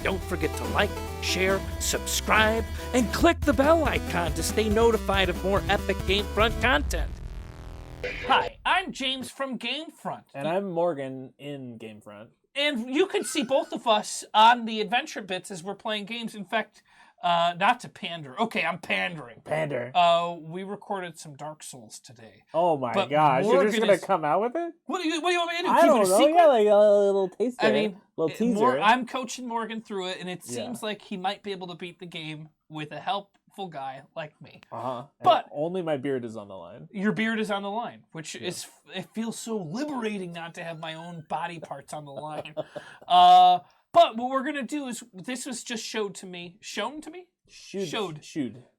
don't forget to like, share, subscribe, and click the bell icon to stay notified of more epic GameFront content. Hi, I'm James from GameFront. And I'm Morgan in GameFront. And you can see both of us on the adventure bits as we're playing games. In fact, not to pander. Okay, I'm pandering. Pander. We recorded some Dark Souls today. Oh my gosh, you're just going to come out with it? What do you want me to do? I don't know, yeah, like a little taster. I mean, little teaser. I'm coaching Morgan through it, and it seems like he might be able to beat the game with a helpful guy like me. But only my beard is on the line. Your beard is on the line, which is, it feels so liberating not to have my own body parts on the line. But what we're going to do is, this was just shown to me. Showed.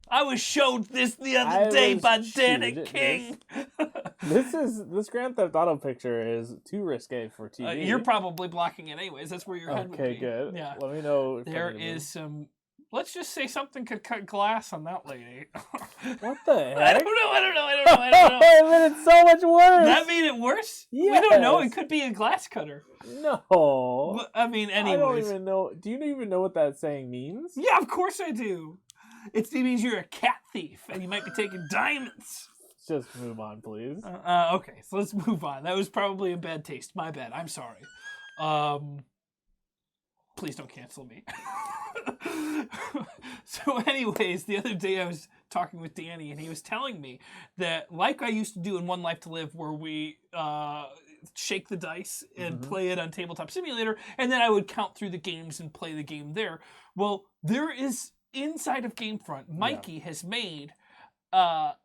I was showed this the other day by Danny King. This Grand Theft Auto picture is too risque for TV. You're probably blocking it anyways. That's where your head would be. Okay, good. Yeah. Let me know. There is some... Let's just say something could cut glass on that lady. What the heck? I don't know. I mean, it's so much worse. That made it worse? Yes. We don't know. It could be a glass cutter. No. Well, I mean, anyways. I don't even know. Do you even know what that saying means? Yeah, of course I do. It means you're a cat thief and you might be taking diamonds. Just move on, please. Okay, so let's move on. That was probably in bad taste. My bad. I'm sorry. Please don't cancel me. So anyways, the other day I was talking with Danny and he was telling me that, like I used to do in One Life to Live, where we shake the dice and play it on Tabletop Simulator, and then I would count through the games and play the game there. Well, there is, inside of GameFront, Mikey has made, at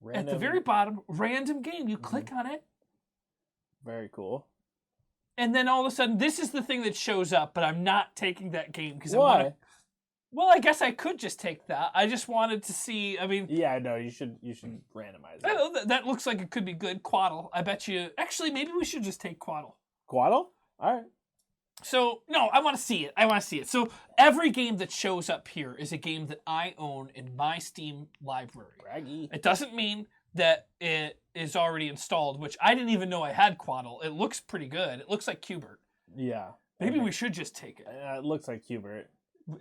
the very bottom, random game. You click on it. Very cool. And then all of a sudden, this is the thing that shows up, but I'm not taking that game because Why? Well, I guess I could just take that. I just wanted to see. I mean, yeah, no, you should randomize it. That looks like it could be good. Quaddle. I bet you. Actually, maybe we should just take Quaddle. Quaddle? All right. So no, I want to see it. So every game that shows up here is a game that I own in my Steam library. Braggy. It doesn't mean that it is already installed, which I didn't even know I had Quaddle. It looks pretty good. It looks like Qbert. Yeah. Maybe we should just take it. It looks like Qbert.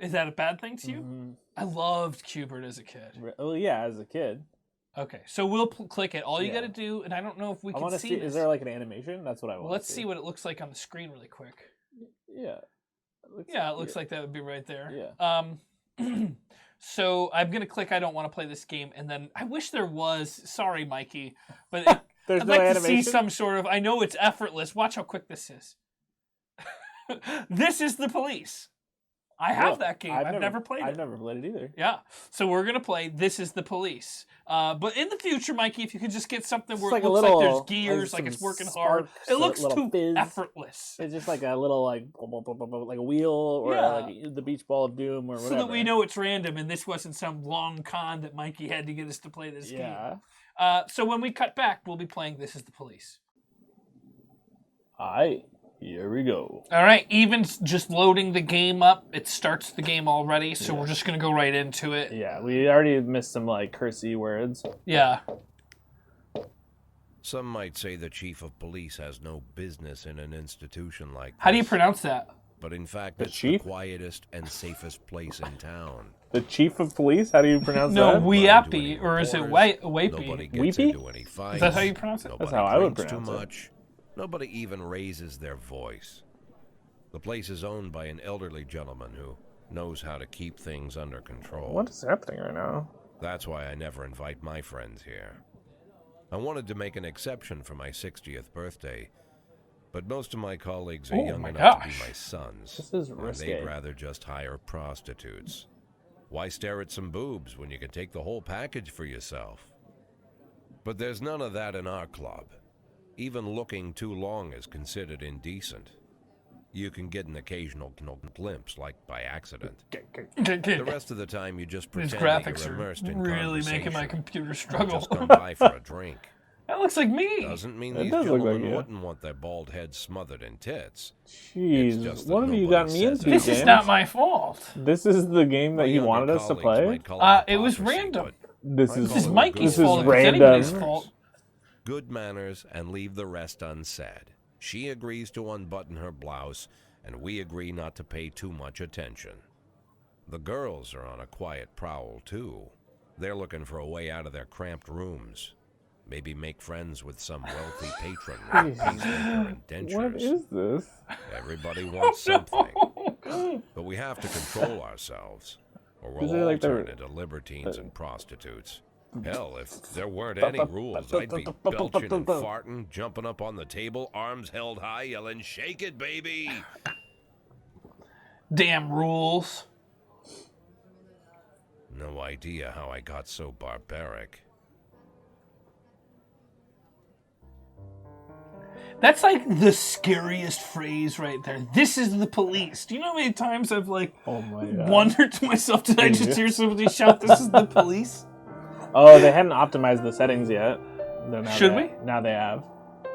Is that a bad thing to you? Mm-hmm. I loved Qbert as a kid. Well, yeah, as a kid. Okay, so we'll click it. All you got to do, and I don't know if we can see this. Is there like an animation? That's what I want. Well, let's see what it looks like on the screen really quick. Yeah. It looks like that would be right there. Yeah. So I'm going to click I don't want to play this game, and then I wish there was, sorry, Mikey, but I'd like to see some sort of, I know it's effortless. Watch how quick this is. This is the police. I have that game. I've never played it. I've never played it either. Yeah. So we're going to play This is the Police. But in the future, Mikey, if you could just get something where it looks like there's gears, like it's working hard. It looks too effortless. It's just like a little like a wheel or like the beach ball of doom or whatever. So that we know it's random and this wasn't some long con that Mikey had to get us to play this game. So when we cut back, we'll be playing This is the Police. Here we go. All right, even just loading the game up, it starts the game already, so we're just going to go right into it. Yeah, we already missed some, like, cursey words. Yeah. Some might say the chief of police has no business in an institution like this. How do you pronounce that? But in fact, it's the quietest and safest place in town. The chief of police? How do you pronounce that? No, Weappy, or is it Wapey? Weepy? Is that how you pronounce it? Nobody That's how I would pronounce too much. Nobody even raises their voice. The place is owned by an elderly gentleman who knows how to keep things under control. What is happening right now? That's why I never invite my friends here. I wanted to make an exception for my 60th birthday, but most of my colleagues are young enough to be my sons. This is risky. And they'd rather just hire prostitutes. Why stare at some boobs when you can take the whole package for yourself? But there's none of that in our club. Even looking too long is considered indecent. You can get an occasional glimpse, like by accident. The rest of the time, you just pretend that you're immersed in conversation. Really making my computer struggle. Just come by for a drink. That looks like me. Doesn't mean these gentlemen wouldn't want their bald heads smothered in tits. Jeez, what have you got me into, This is not my fault. This is the game that you wanted us to play? It was random. This is Mikey's fault. This is It's anybody's fault. Good manners and leave the rest unsaid. She agrees to unbutton her blouse and we agree not to pay too much attention. The girls are on a quiet prowl, too. They're looking for a way out of their cramped rooms. Maybe make friends with some wealthy patron with pacemaker and dentures. What is this? Everybody wants something. But we have to control ourselves, or we'll all turn into libertines and prostitutes. Hell, if there weren't any rules, I'd be belching and farting, jumping up on the table, arms held high, yelling, "Shake it, baby!" Damn rules. No idea how I got so barbaric. That's like the scariest phrase right there. This is the police. Do you know how many times I've Oh my God. wondered to myself, did I just hear somebody shout, "This is the police"? Oh, they hadn't optimized the settings yet. Should we? Now they have.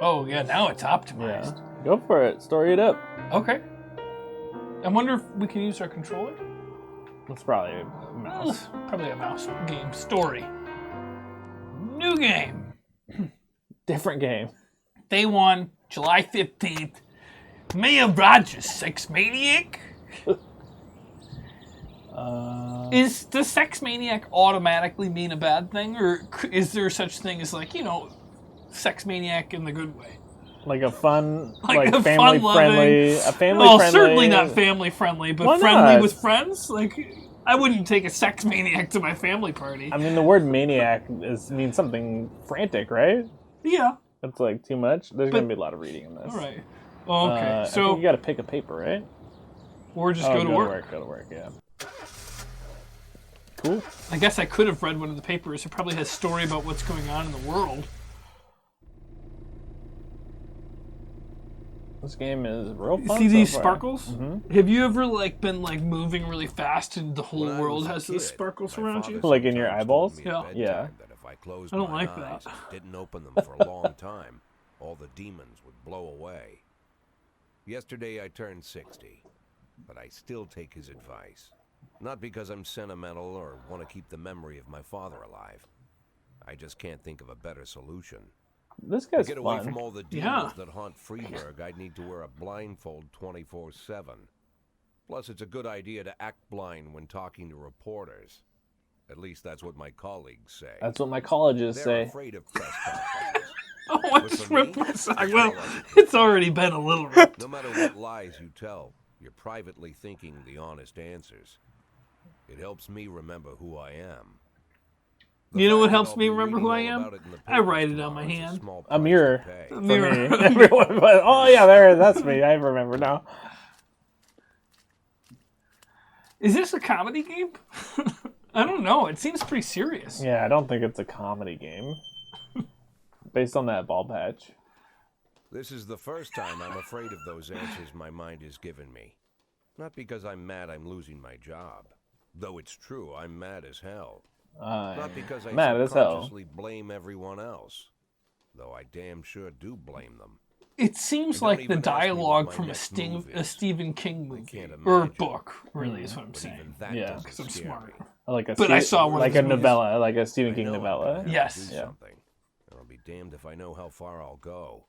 Oh yeah, now it's optimized. Yeah. Go for it. Story it up. Okay. I wonder if we can use our controller. It's probably a mouse. Probably a mouse game. Story. New game. Different game. Day 1, July 15th. Mayor Rogers, sex maniac? Does sex maniac automatically mean a bad thing? Or is there such thing as, like, sex maniac in the good way? Like a fun, Like a family friendly, a family friendly. Certainly not family friendly, but Why friendly not? with friends? Like, I wouldn't take a sex maniac to my family party. I mean, the word maniac means something frantic, right? Yeah. That's like too much. There's going to be a lot of reading in this. All right. Well, okay. I So think you got to pick a paper, right? or just go to work. Go to work, yeah. Cool. I guess I could have read one of the papers. It probably has a story about what's going on in the world. This game is real fun. See these so far. sparkles? Mm-hmm. Have you ever been moving really fast and the whole When I world was a has those kid, sparkles my around father you? Like in your sometimes eyeballs? told me at Yeah. bedtime that if I closed I don't my like eyes that. and didn't open them for a long time, all the demons would blow away. Yesterday I turned 60, but I still take his advice. Not because I'm sentimental or want to keep the memory of my father alive. I just can't think of a better solution. This To guy's get away fun. from all the demons that haunt Freeburg, I'd need to wear a blindfold 24/7. Plus, it's a good idea to act blind when talking to reporters. At least that's what my colleagues say. That's what my colleges They're say. afraid of press conferences. Oh, I But just for me, ripped my sock. it's Well, all I can it's do. already been a little ripped. No matter what lies you tell, you're privately thinking the honest answers. It helps me remember who I am. The You know fact what that helps I'll me be remember reading who I all am? about it in the I papers write it on my tomorrow is hand. small A price mirror. to pay. For Mirror. me. Everyone, but, oh yeah, that's me. I remember now. Is this a comedy game? I don't know. It seems pretty serious. Yeah, I don't think it's a comedy game. Based on that ball patch. This is the first time I'm afraid of those answers my mind has given me. Not because I'm mad I'm losing my job. Though it's true, I'm mad as hell. Not because I mad as hell. subconsciously blame everyone else. Though I damn sure do blame them. It seems Don't like the even ask me what dialogue my from a next move is. Stephen King movie. can't Or imagine. book, really, is what I'm But saying. even that Yeah. doesn't Because I'm scare smart. me. Like a But I saw one of like his a movies. novella, like a Stephen I King know I'm gonna novella. have to Yes. do Yeah. something. And I'll be damned if I know how far I'll go.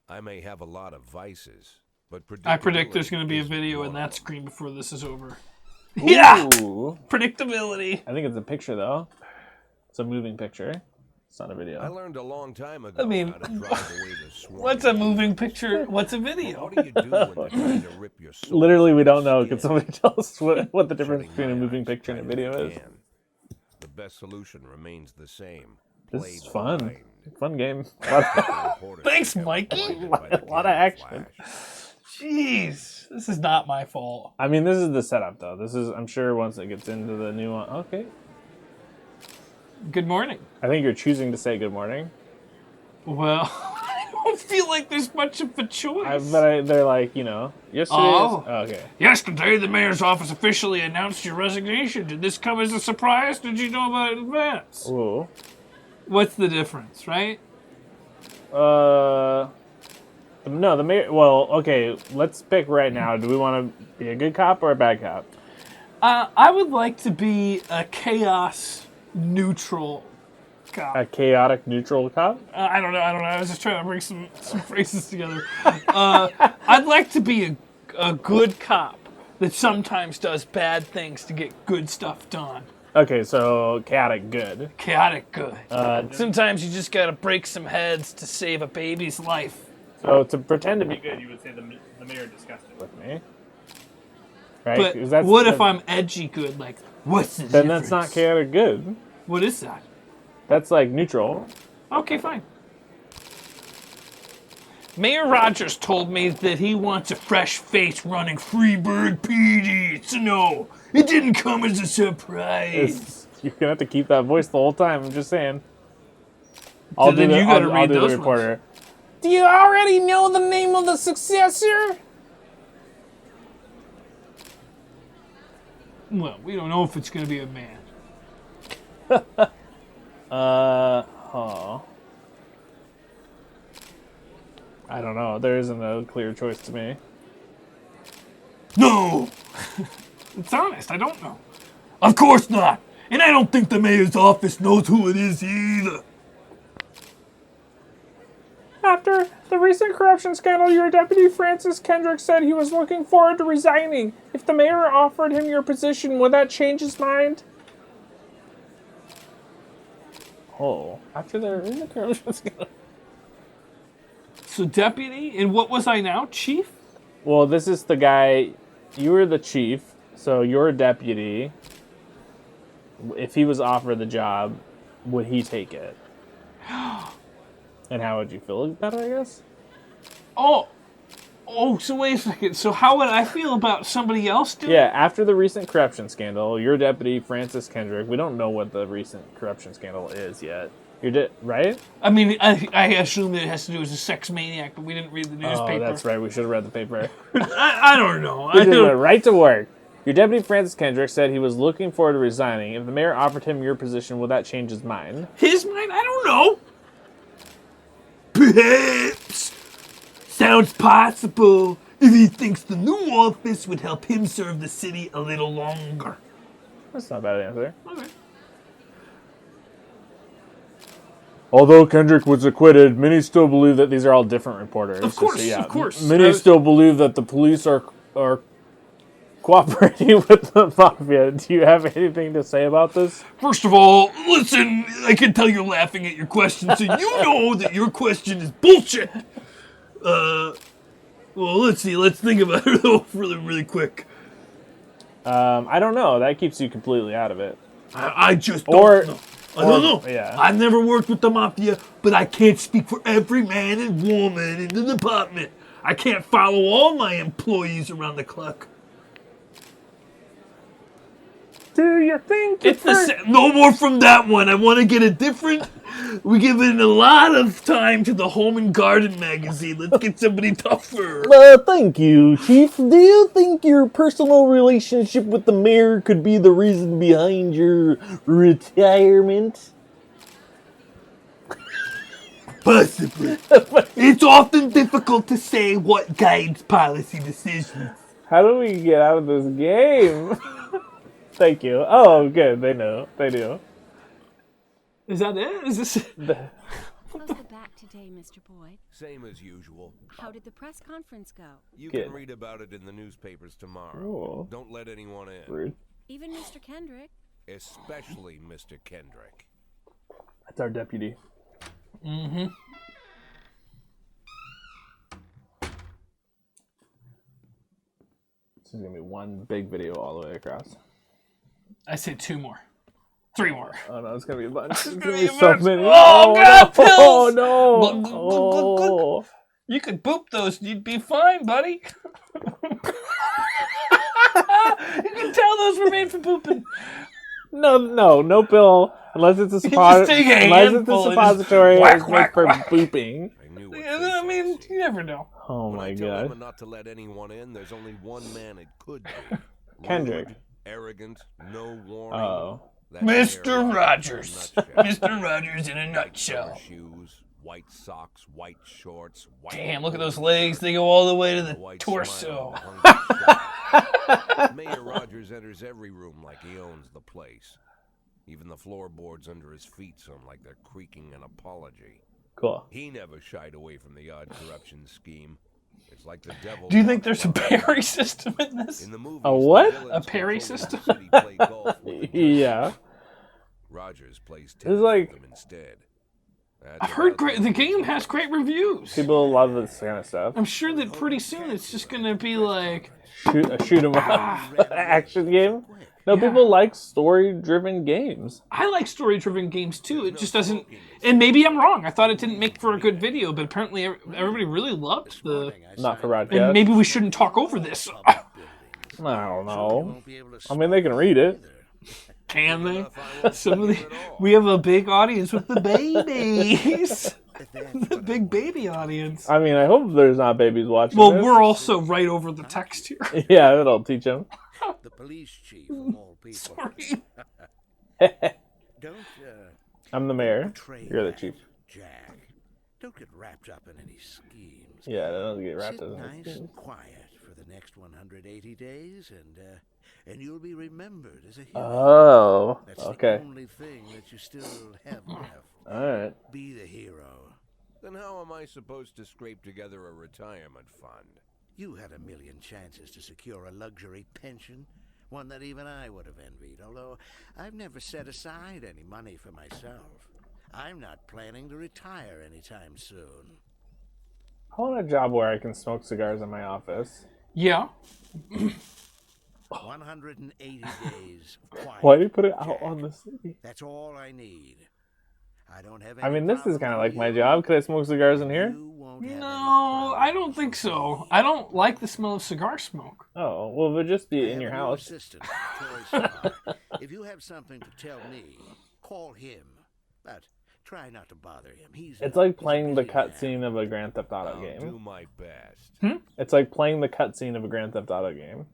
I may have a lot of vices, but I predict there's going to be a isn't video one in of that them. screen before this is over. Yeah! Ooh. Predictability. I think it's a picture though. It's a moving picture. It's not a I video. learned a long time ago I mean, how to drive away the swarm. What's a moving picture? What's a video? What do you do when they're trying to rip your soul Literally, from we your don't know. Can skin? somebody tell us what the difference Shutting between a my moving eyes picture and a tight as video I is? can. The best solution remains the same. This Play is fun. blind. Fun game. Reporters Thanks, get Mikey. blinded by the A lot of action. camouflage. Jeez. This is not my fault. I mean, this is the setup though. This is, I'm sure, once it gets into the new one. Okay. Good morning. I think you're choosing to say good morning. Well, I don't feel like there's much of a choice. They're like, yesterday. Oh. Okay. Yesterday, the mayor's office officially announced your resignation. Did this come as a surprise? Did you know about it in advance? Ooh. What's the difference, right? No, the mayor. Well, okay. Let's pick right now. Do we want to be a good cop or a bad cop? I would like to be a chaos neutral cop. A chaotic neutral cop? I don't know. I was just trying to bring some phrases together. I'd like to be a good cop that sometimes does bad things to get good stuff done. Okay, so chaotic good. Chaotic good. Sometimes you just gotta break some heads to save a baby's life. So to pretend to be good, you would say the mayor discussed it with me. Right? But 'Cause that's what if I'm edgy good? Like, what's the Then difference? that's not chaotic good. What is that? That's like neutral. Okay, fine. Mayor Rogers told me that he wants a fresh face running Freebird PD. So no, it didn't come as a surprise. You're gonna have to keep that voice the whole time. I'm just saying. Then you gotta read I'll do those the reporter. ones. Do you already know the name of the successor? Well, we don't know if it's gonna be a man. I don't know. There isn't a clear choice to me. No! It's honest, I don't know. Of course not! And I don't think the mayor's office knows who it is either. After the recent corruption scandal, your deputy Francis Kendrick said he was looking forward to resigning. If the mayor offered him your position, would that change his mind? Oh, after the recent corruption scandal. So deputy, and what was I now? Chief? Well, this is the guy. You were the chief, so you're a deputy. If he was offered the job, would he take it? And how would you feel about it, I guess? Oh, so wait a second. So how would I feel about somebody else doing it? Yeah, after the recent corruption scandal, your deputy, Francis Kendrick, we don't know what the recent corruption scandal is yet. Right? I mean, I assume that it has to do with a sex maniac, but we didn't read the newspaper. Oh, that's right. We should have read the paper. I don't know. We just went right to work. Your deputy, Francis Kendrick, said he was looking forward to resigning. If the mayor offered him your position, would that change his mind? His mind? I don't know. Perhaps. Sounds possible if he thinks the new office would help him serve the city a little longer. That's not a bad answer. Okay. Although Kendrick was acquitted, many still believe that these are all different reporters. Of course. Many still believe that the police are cooperating with the mafia. Do you have anything to say about this? First of all, listen, I can tell you're laughing at your question, so you know that your question is bullshit. Well, let's see. Let's think about it though really quick. I don't know. That keeps you completely out of it. I just don't know. I don't know. Yeah. I've never worked with the mafia, but I can't speak for every man and woman in the department. I can't follow all my employees around the clock. Do you think no more from that one. I want to get a different. We're giving a lot of time to the Home and Garden magazine. Let's get somebody tougher. Thank you, Chief. Do you think your personal relationship with the mayor could be the reason behind your retirement? Possibly. It's often difficult to say what guides policy decisions. How do we get out of this game? Thank you. Oh, good. They know. They do. Is that it? Is this? How's the back today, Mr. Boyd? Same as usual. How did the press conference go? You Good. can read about it in the newspapers tomorrow. Ooh. Don't let anyone in. Rude. Even Mr. Kendrick? Especially Mr. Kendrick. That's our deputy. Mm-hmm. This is gonna be one big video all the way across. I say 2 more. 3 more. Oh no, it's gonna be a bunch. It's gonna gonna be be a so bunch. many. Oh, God, no. pills! Oh no! Glug, glug, glug, glug, glug. Oh. You could boop those. You'd be fine, buddy. You can tell those were made for booping. No pill. Unless it's a just take a unless it's handful a and just suppository whack, it's made whack, for whack. booping. I knew what I mean, you never know. Oh When my I tell god. Emma not to let anyone in, there's only one man it could be. Kendrick. Rude, arrogant, no warning. Oh. That's Mr. Mayor Rogers. in a nutshell. Mr. Rogers in a nutshell. Rubber shoes, white socks, white shorts, white. Damn, look at those legs. They go all the way to the white torso. smile, hungry shot. Mayor Rogers enters every room like he owns the place. Even the floorboards under his feet sound like they're creaking an apology. Cool. He never shied away from the odd corruption scheme. It's like the devil. Do you think there's a parry system in this? In the movies, A what? A parry system? Yeah. Rogers plays It's like- them instead. I've heard the game has great reviews. People love this kind of stuff. I'm sure that pretty soon it's just gonna be like, Shoot 'em up action game. No, people like story-driven games. I like story-driven games too. It just doesn't, and maybe I'm wrong. I thought it didn't make for a good video, but apparently everybody really loved the. Not for broadcast. And maybe we shouldn't talk over this. I don't know. I mean, they can read it. Can they? We have a big audience with the babies. The big baby audience. I mean, I hope there's not babies watching Well, this. we're also right over the text here. Yeah, that'll teach them. The police chief of all people. Sorry. Don't I'm the mayor. betray You're the that, chief. Jack. Don't get wrapped up in any schemes. Yeah, I don't get wrapped Sit up in nice this. and quiet for the next 180 days, and you'll be remembered as a hero. Oh, That's okay. the only thing that you still have left. All right. Be the hero. Then how am I supposed to scrape together a retirement fund? You had a million chances to secure a luxury pension, one that even I would have envied, although I've never set aside any money for myself. I'm not planning to retire anytime soon. I want a job where I can smoke cigars in my office. Yeah. 180 days of quiet. Why do you put it out Jack. on the city? That's all I need. I don't have any I mean, this is problem kind of with like my you. job. Could I smoke cigars in here? You won't have any No, I don't think so. I don't like the smell of cigar smoke. Oh, well, it would just be I in have your a new house. assistant, Troy Starr. If you have something to tell me, call him. But try not to bother him. It's like he's a playing the busy man. cutscene of a Grand Theft Auto I'll game. do my best. It's like playing the cutscene of a Grand Theft Auto game.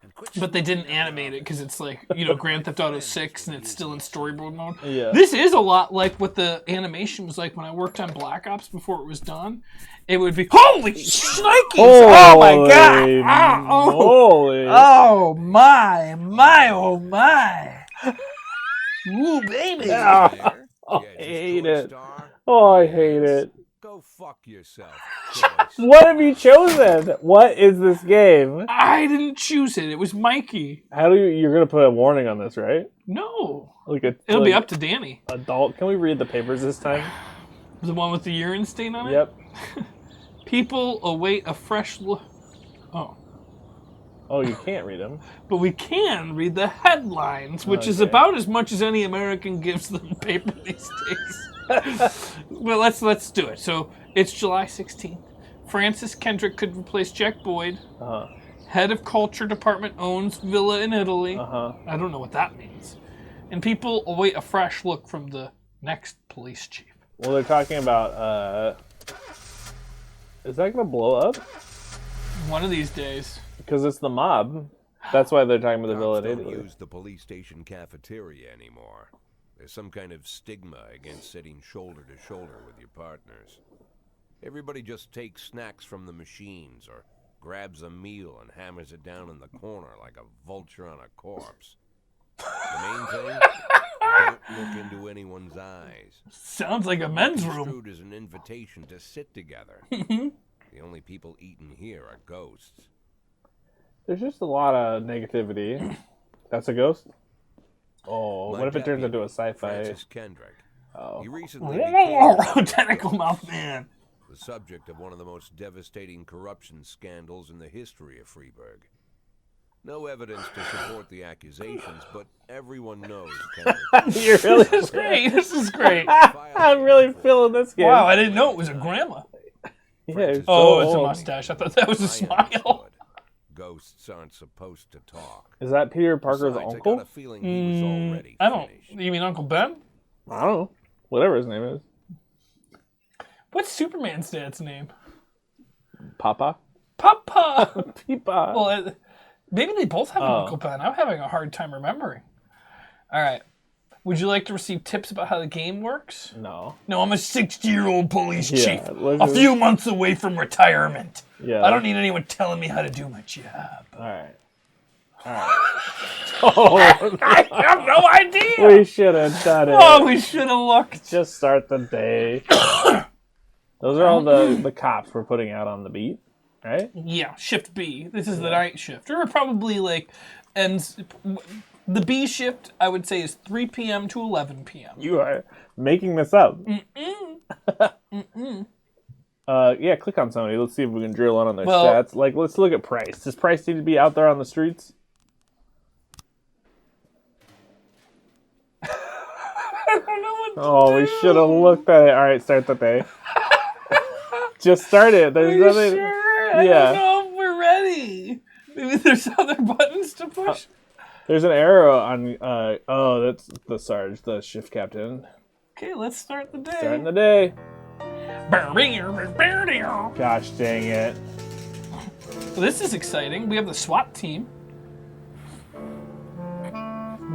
And quit But they didn't snooping in the animate it because office. it's like, you know, Grand Theft Auto 6 and it's still in storyboard mode. Yeah. This is a lot like what the animation was like when I worked on Black Ops before it was done. It would be, holy shnikes! Oh my god! Ah, oh, Holy. oh my, oh my! Ooh, baby! Ah, There, I you hate Troy it. Starr. Oh, I hate it. Go fuck yourself. What have you chosen? What is this game? I didn't choose it. It was Mikey. How do you're gonna put a warning on this, right? No. Like a It'll be like up to Danny. adult. Can we read the papers this time? The one with the urine stain on it? Yep. People await a fresh look. Oh. Oh, you can't read them. But we can read the headlines, which is Okay. about as much as any American gives them paper these days. Well, let's do it. So it's July 16th. Francis Kendrick could replace Jack Boyd. Uh Head of Culture Department owns villa in Italy. huh. I don't know what that means. And people await a fresh look from the next police chief. Well, they're talking about. Is that gonna blow up? One of these days. Because it's the mob. That's why they're talking about the villa Cops in don't Italy. use the police station cafeteria anymore. There's some kind of stigma against sitting shoulder to shoulder with your partners. Everybody just takes snacks from the machines or grabs a meal and hammers it down in the corner like a vulture on a corpse. The main thing? Don't look into anyone's eyes. Sounds like a men's room. Construed as an invitation to sit together. The only people eating here are ghosts. There's just a lot of negativity. That's a ghost? Oh, My what if it turns deputy, into a sci-fi? Francis Kendrick. Oh. He recently became Tentacle mouth man. the subject of one of the most devastating corruption scandals in the history of Freeburg. No evidence to support the accusations, but everyone knows Kendrick. You're really This is great. This is great. I'm really feeling this game. Wow, I didn't know it was a grandma. Yeah, it's Oh, so it's a old. mustache. I thought that was a I smile. understood. Ghosts aren't supposed to talk. Is that Peter Parker's Besides, I uncle? got a feeling he was already I don't. finished. You mean Uncle Ben? I don't know. Whatever his name is. What's Superman's dad's name? Papa? Papa. Peepa. Well, maybe they both have an Oh. Uncle Ben. I'm having a hard time remembering. All right. Would you like to receive tips about how the game works? No. No, I'm a 60-year-old police Yeah, chief, let's a just- few months away from retirement. Yeah. I don't need anyone telling me how to do my job. Alright. Alright. Oh, I have no idea. we should have done it. Oh, we should have looked. Just start the day. Those are all the cops we're putting out on the beat, right? Yeah, shift B. This is the night shift. Or probably like ends. The B shift, I would say, is 3 p.m. to 11 p.m. You are making this up. Yeah, click on somebody. Let's see if we can drill in on their stats. Like, let's look at Price. Does Price need to be out there on the streets? I don't know what to Oh, do. we should have looked at it. All right, start the day. Just start it. There's Are you nothing. sure? I Yeah. don't know if we're ready. Maybe there's other buttons to push. There's an arrow on. Oh, that's the Sarge, the shift captain. Okay, let's start the day. Starting the day. Gosh dang it. Well, this is exciting. We have the SWAT team.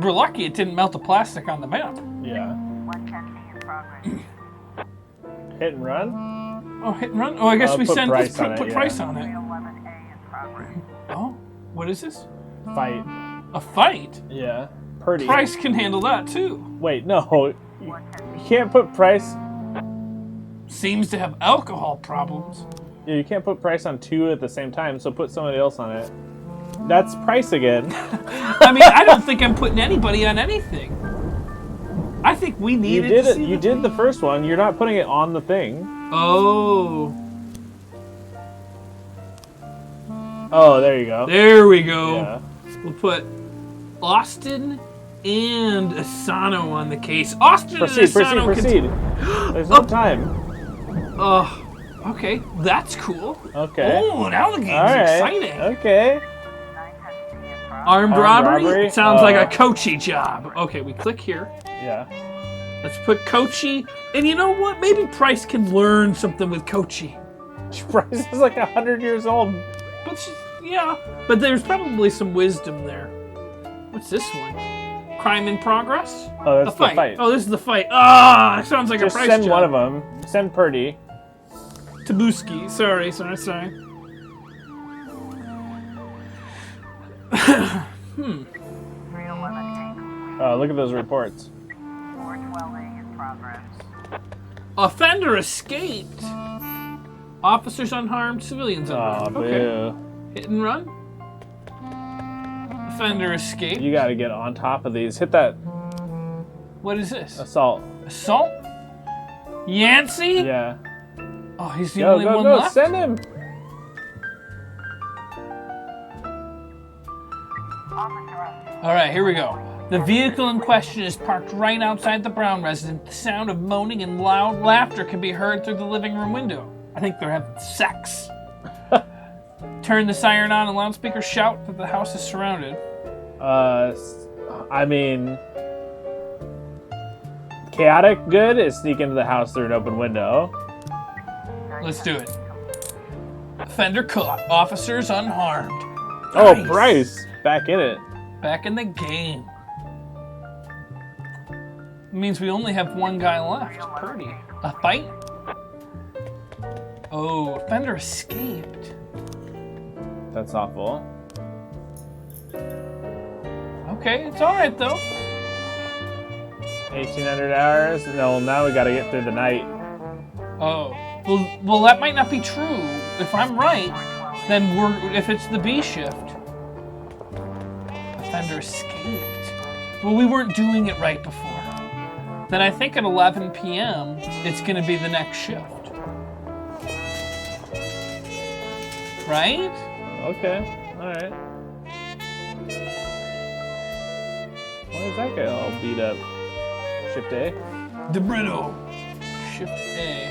We're lucky it didn't melt the plastic on the map. Yeah. Hit and run? Oh, hit and run? Oh, I guess we put send Price put, on it, put yeah. Price on it. Oh, what is this? Fight. A fight? Yeah. Purdy. Price can handle that too. Wait, no. You can't put Price. Seems to have alcohol problems. Yeah, you can't put Price on two at the same time, so put somebody else on it. That's Price again. I mean, I don't think I'm putting anybody on anything. I think we You needed did to it. see You did the first one. You're not putting it on the thing. Oh. Oh, there you go. There we go. Yeah. We'll put Austin and Asano on the case. Austin Proceed, and Asano proceed. There's no time. Okay, that's cool. Okay. Oh, now the game's All right. exciting. Okay. Armed robbery? robbery? It sounds like a coachy job. Okay, we click here. Yeah. Let's put coachy. And you know what? Maybe Price can learn something with coachy. Price is like 100 years old. But yeah, but there's probably some wisdom there. What's this one? Crime in progress? Oh, that's The the fight. Oh, this is the fight. Ah, it sounds like Just a Price send job. one of them. Send Purdy. Tabuski. Sorry. Look at those reports. Offender escaped. Officers unharmed, civilians Oh, unharmed. boo. Okay. Hit and run. Offender escaped. You got to get on top of these. Hit that What is this? assault. Assault? Yancey? Yeah. Oh, he's the Go, only go, one go. left? Send him. All right, here we go. The vehicle in question is parked right outside the Brown residence. The sound of moaning and loud laughter can be heard through the living room window. I think they're having sex. Turn the siren on and loudspeakers shout that the house is surrounded. I mean, chaotic good is sneak into the house through an open window. Let's do it. Offender caught. Officers unharmed. Oh, Nice. Bryce, back in it. Back in the game. It means we only have one guy left. Purdy. A fight? Oh, offender escaped. That's awful. Okay, it's all right though. 1,800 hours? No, now we got to get through the night. Oh, well, that might not be true. If I'm right, then if it's the B shift. Offender escaped. Well, we weren't doing it right before. Then I think at 11 p.m. it's going to be the next shift. Right? Okay, alright. Why is that guy all beat up? Shift A? DeBrito. Shift A.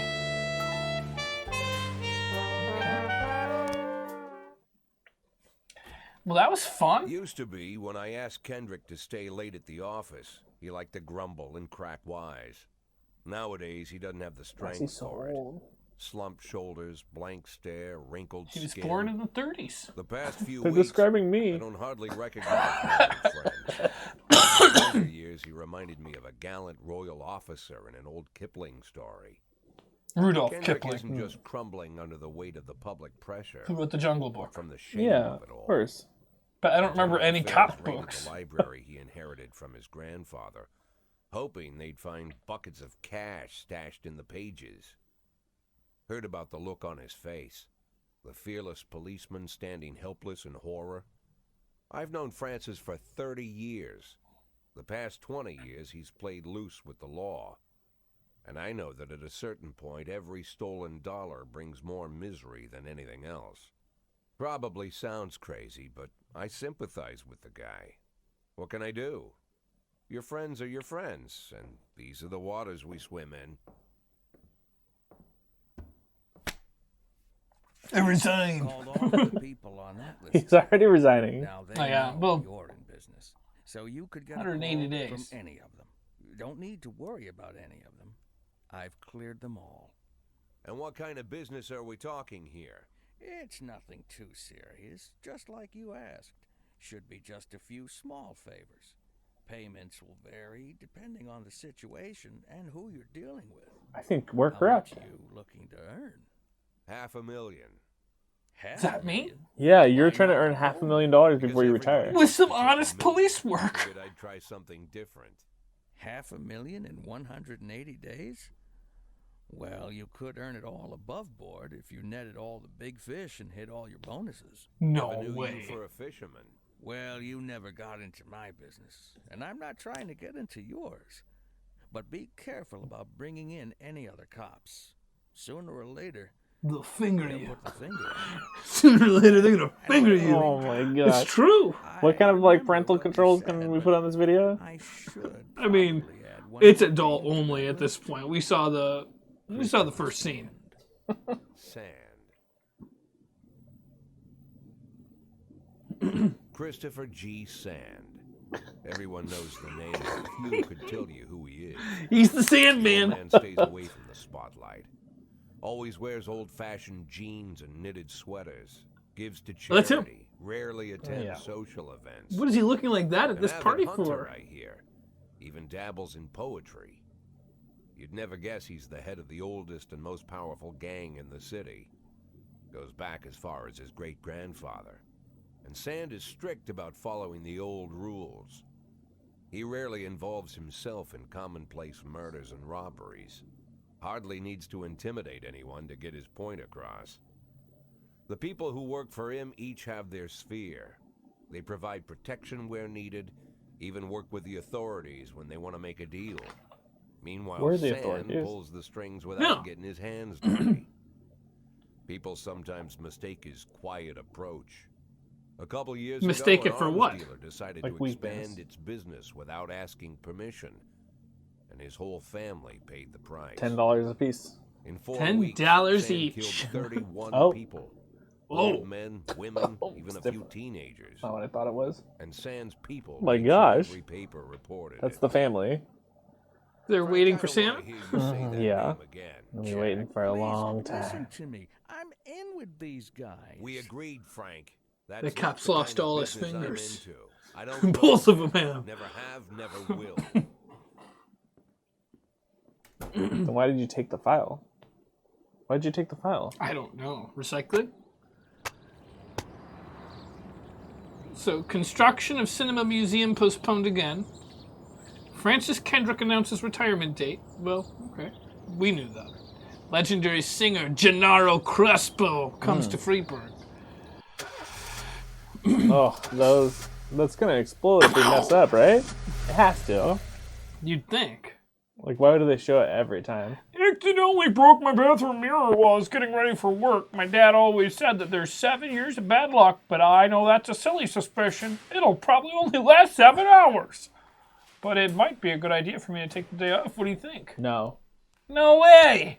Well, that was fun. Used to be when I asked Kendrick to stay late at the office, he liked to grumble and crack wise. Nowadays, he doesn't have the strength He's so for it. old. Slumped shoulders, blank stare, wrinkled He was skin. born in the 30s. The past few They're weeks, describing I me. don't hardly recognize my old friend. In older years, he reminded me of a gallant royal officer in an old Kipling story. Rudolph Kendrick Kipling, isn't just crumbling under the weight of the public pressure, who wrote the Jungle Book. from the shame Yeah, of it all. of course. But I don't remember General any Affairs cop raided books. the library he inherited from his grandfather, hoping they'd find buckets of cash stashed in the pages. Heard about the look on his face, the fearless policeman standing helpless in horror. I've known Francis for 30 years. The past 20 years he's played loose with the law. And I know that at a certain point every stolen dollar brings more misery than anything else. Probably sounds crazy, but I sympathize with the guy. What can I do? Your friends are your friends, and these are the waters we swim in. I resign. Called all the people on that list. He's already resigning. Now they Oh, yeah, know well, you're in business, so you could get 180 a call days. from any of them. You don't need to worry about any of them. I've cleared them all. And what kind of business are we talking here? It's nothing too serious, just like you asked. Should be just a few small favors. Payments will vary depending on the situation and who you're dealing with. I think we're How correct. much you looking to earn? $500,000. Is that me? Yeah, you're trying to earn $500,000 before you retire. With some honest police work. Figured I'd try something different. $500,000 in 180 days? Well, you could earn it all above board if you netted all the big fish and hit all your bonuses. No Never knew way. you for a fisherman. Well, you never got into my business, and I'm not trying to get into yours. But be careful about bringing in any other cops. Sooner or later, They'll finger they'll you. put the finger on you. Sooner or later, they're gonna finger you. Oh my It's god. true. What kind of like remember parental what you controls said, can we but put on this video? I should. I mean, probably add one it's more adult thing to only the at this list. point. We saw the first scene. Sand. Christopher G. Sand. Everyone knows the name, but few could tell you who he is. He's the The Sandman. man stays away from the spotlight. Always wears old-fashioned jeans and knitted sweaters. Gives to Well, that's him. charity. Rarely attends Yeah. social events. What is he looking like that at An this avid party hunter, for? I hear. Even dabbles in poetry. You'd never guess he's the head of the oldest and most powerful gang in the city. Goes back as far as his great-grandfather. And Sand is strict about following the old rules. He rarely involves himself in commonplace murders and robberies. Hardly needs to intimidate anyone to get his point across. The people who work for him each have their sphere. They provide protection where needed, even work with the authorities when they want to make a deal. Meanwhile, Where are the Sand authorities? pulls the strings without Yeah. getting his hands dirty. People sometimes mistake his quiet approach. A couple years Mistake ago, it an for arms what? dealer decided Like to weakness. expand its business without asking permission, and his whole family paid the price. $10 a piece. In 4 $10 weeks, Sand each. killed 31 Oh. people. Oh. Old men, women, Oh, even a it's few different. teenagers. Not what I thought it was. And Sand's people. My made sure gosh. Every paper reported That's it. the family. They're Frank, waiting I for don't wanna Santa? hear you say that Yeah. name again. I've been Jack, waiting for a please long Listen time. to me. I'm in with these guys. We agreed, Frank. That's The not cop's the lost kind of all his business I'm fingers. into. I don't Both know. of them have. Never have, never will. Then why did you take the file? Why did you take the file? I don't know. Recycling? So, construction of Cinema Museum postponed again. Francis Kendrick announces retirement date. Well, okay. We knew that. Legendary singer Gennaro Crespo comes to Freeburg. Oh, that's gonna explode if we mess up, right? It has to. You'd think. Like, why do they show it every time? Accidentally broke my bathroom mirror while I was getting ready for work. My dad always said that there's 7 years of bad luck, but I know that's a silly suspicion. It'll probably only last 7 hours. But it might be a good idea for me to take the day off. What do you think? No. No way!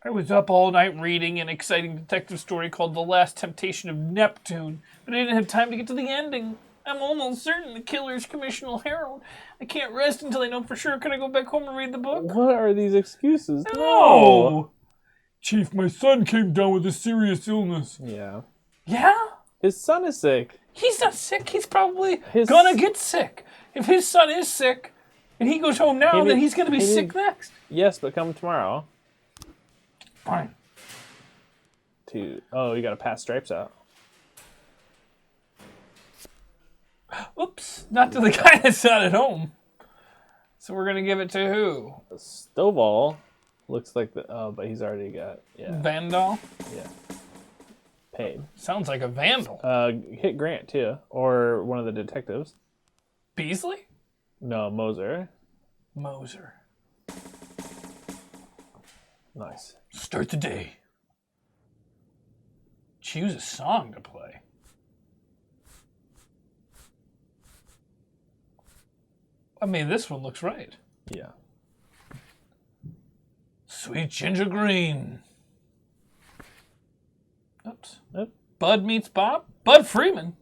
I was up all night reading an exciting detective story called The Last Temptation of Neptune, but I didn't have time to get to the ending. I'm almost certain the killer is Commissioner Harold. I can't rest until I know for sure. Can I go back home and read the book? What are these excuses? No! Chief, my son came down with a serious illness. Yeah. Yeah? His son is sick. He's not sick. He's probably His- gonna get sick. If his son is sick and he goes home now, He then need- he's gonna be he sick need- next. Yes, but come tomorrow. Fine. Oh, you gotta pass stripes out. Not to the guy that's not at home. So we're gonna give it to who? Stovall looks like the. Oh, but he's already got. Yeah. Vandal? Yeah. Paid. Sounds like a vandal. Hit Grant too, or one of the detectives. Beasley? No, Moser. Moser. Nice. Start the day. Choose a song to play. I mean, this one looks right. Yeah. Sweet Ginger Green. Oops. Yep. Bud meets Bob? Bud Freeman.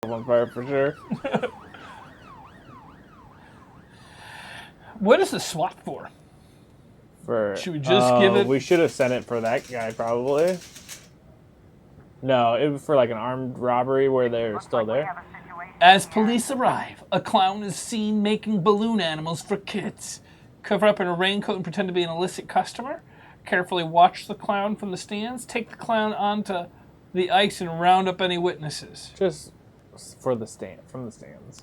On fire for sure. What is the SWAT for? Should we just give it? We should have sent it for that guy probably. No, it was for like an armed robbery where they're still there. As police arrive, a clown is seen making balloon animals for kids. Cover up in a raincoat and pretend to be an illicit customer. Carefully watch the clown from the stands. Take the clown onto the ice and round up any witnesses. Just for the from the stands.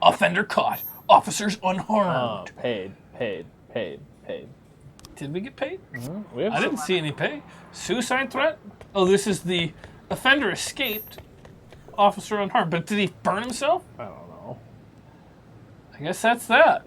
Offender caught. Officers unharmed. Paid. Did we get paid? Mm-hmm. I didn't see any pay. Suicide threat? Oh, this is the offender escaped. Officer unharmed. But did he burn himself? I don't know. I guess that's that.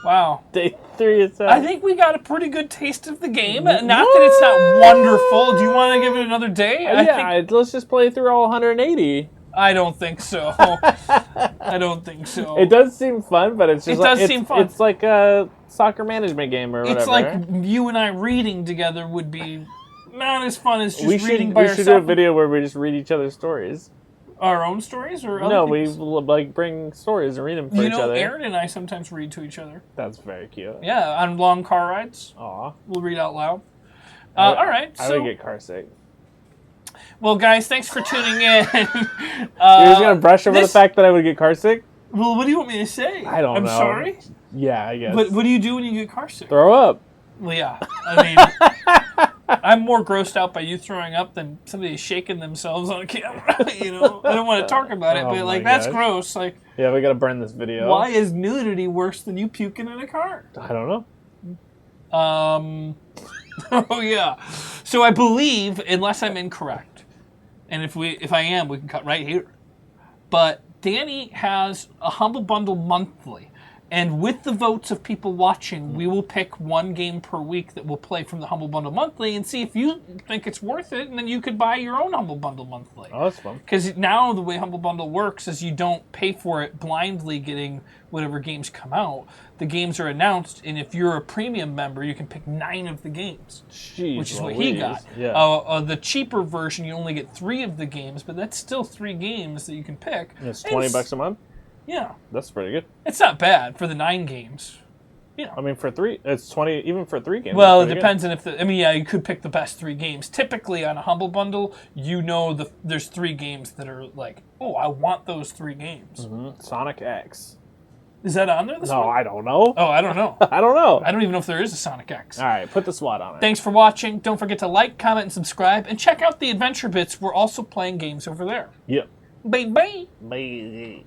Wow. Day 3 is out. I think we got a pretty good taste of the game. Not that it's not wonderful. Do you want to give it another day? Let's just play through all 180. I don't think so. I don't think so. It does seem fun, but it's just seem fun. It's like a soccer management game or whatever. It's like you and I reading together would be not as fun as just reading by we ourselves. should do a video where we just read each other's stories. Our own stories or other No, people's? we like bring stories and read them for each other. Aaron and I sometimes read to each other. That's very cute. Yeah, on long car rides. Aw. We'll read out loud. All right. I would get car sick. Well, guys, thanks for tuning in. You're just going to brush over the fact that I would get car sick? Well, what do you want me to say? I don't know. I'm sorry? Yeah, I guess. But what do you do when you get car sick? Throw up. Well, yeah. I mean, I'm more grossed out by you throwing up than somebody shaking themselves on a camera. You know, I don't want to talk about it, but like that's gross. Like, yeah, we got to burn this video. Why is nudity worse than you puking in a car? I don't know. Oh yeah. So I believe, unless I'm incorrect, and if I am, we can cut right here. But Danny has a Humble Bundle monthly. And with the votes of people watching, we will pick one game per week that we'll play from the Humble Bundle Monthly and see if you think it's worth it, and then you could buy your own Humble Bundle Monthly. Oh, that's fun. Because now the way Humble Bundle works is you don't pay for it blindly getting whatever games come out. The games are announced, and if you're a premium member, you can pick 9 of the games, Jeez, which is what he got. Yeah. The cheaper version, you only get 3 of the games, but that's still 3 games that you can pick. And it's $20 a month? Yeah. That's pretty good. It's not bad for the 9 games. Yeah. I mean, for 3, it's 20, even for 3 games. Well, it depends on if you could pick the best 3 games. Typically on a Humble Bundle, there's 3 games that are like, oh, I want those 3 games. Mm-hmm. Sonic X. Is that on there this No, month? I don't know. Oh, I don't know. I don't know. I don't even know if there is a Sonic X. All right, put the SWAT on it. Thanks for watching. Don't forget to like, comment, and subscribe. And check out the Adventure Bits. We're also playing games over there. Yep. Bye-bye. Bye.